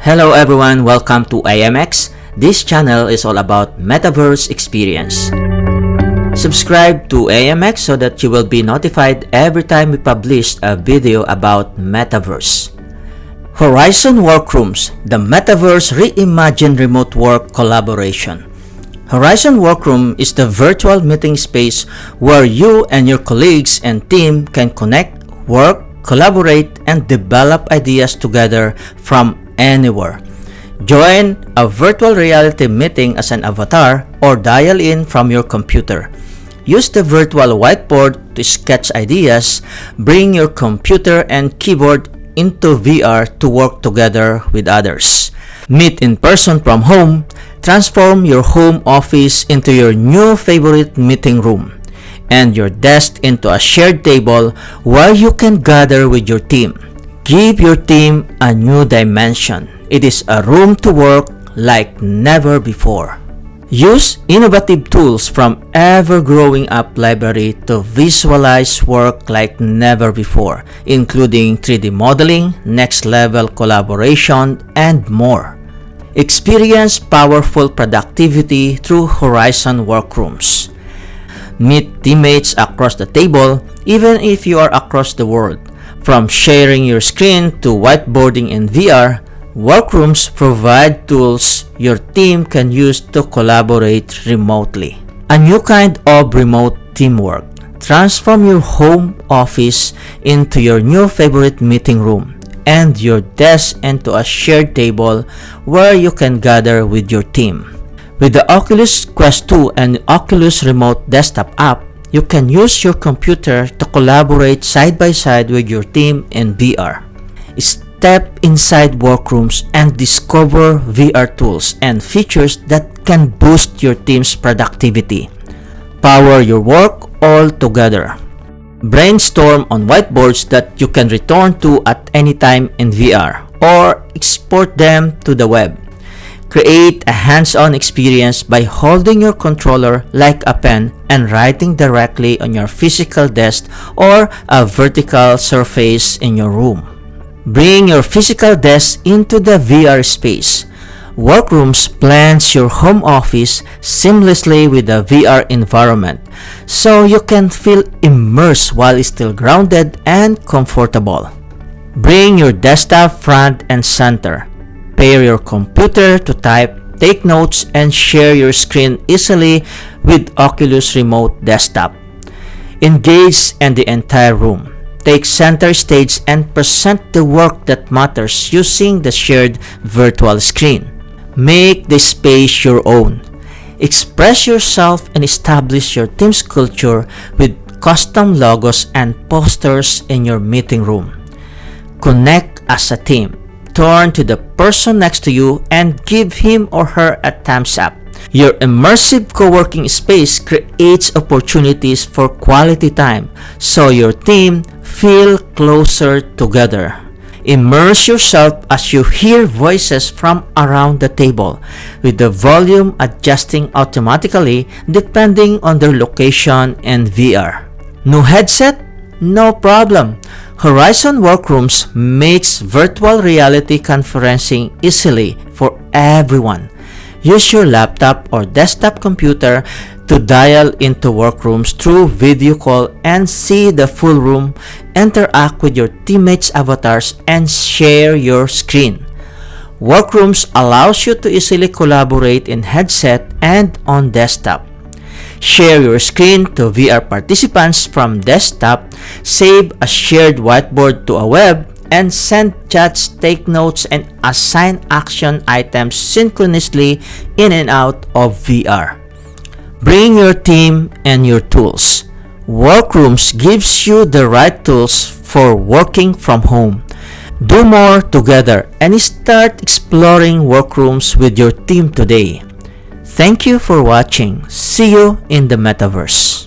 Hello everyone, welcome to AMX. This channel is all about Metaverse experience. Subscribe to AMX so that you will be notified every time we publish a video about Metaverse. Horizon Workrooms, the Metaverse reimagined remote work collaboration. Horizon Workroom is the virtual meeting space where you and your colleagues and team can connect, work, collaborate, and develop ideas together from anywhere. Join a virtual reality meeting as an avatar or dial in from your computer. Use the virtual whiteboard to sketch ideas. Bring your computer and keyboard into VR to work together with others. Meet in person from home. Transform your home office into your new favorite meeting room and your desk into a shared table where you can gather with your team. Give your team a new dimension. It is a room to work like never before. Use innovative tools from ever-growing app library to visualize work like never before, including 3D modeling, next-level collaboration, and more. Experience powerful productivity through Horizon Workrooms. Meet teammates across the table, even if you are across the world. From sharing your screen to whiteboarding in VR, Workrooms provide tools your team can use to collaborate remotely. A new kind of remote teamwork. Transform your home office into your new favorite meeting room and your desk into a shared table where you can gather with your team. With the Oculus Quest 2 and Oculus Remote Desktop app, you can use your computer to collaborate side by side with your team in VR. Step inside Workrooms and discover VR tools and features that can boost your team's productivity. Power your work all together. Brainstorm on whiteboards that you can return to at any time in VR or export them to the web. Create a hands-on experience by holding your controller like a pen and writing directly on your physical desk or a vertical surface in your room. Bring your physical desk into the VR space. Workrooms blends your home office seamlessly with the VR environment, so you can feel immersed while still grounded and comfortable. Bring your desktop front and center. Pair your computer to type, take notes, and share your screen easily with Oculus Remote Desktop. Engage in the entire room. Take center stage and present the work that matters using the shared virtual screen. Make the space your own. Express yourself and establish your team's culture with custom logos and posters in your meeting room. Connect as a team. Turn to the person next to you and give him or her a thumbs up. Your immersive co-working space creates opportunities for quality time so your team feel closer together. Immerse yourself as you hear voices from around the table, with the volume adjusting automatically depending on their location and VR. No headset? No problem. Horizon Workrooms makes virtual reality conferencing easily for everyone. Use your laptop or desktop computer to dial into Workrooms through video call and see the full room, interact with your teammates' avatars, and share your screen. Workrooms allows you to easily collaborate in headset and on desktop. Share your screen to VR participants from desktop, save a shared whiteboard to a web, and send chats, take notes, and assign action items synchronously in and out of VR. Bring your team and your tools. Workrooms gives you the right tools for working from home. Do more together and start exploring Workrooms with your team today. Thank you for watching. See you in the Metaverse.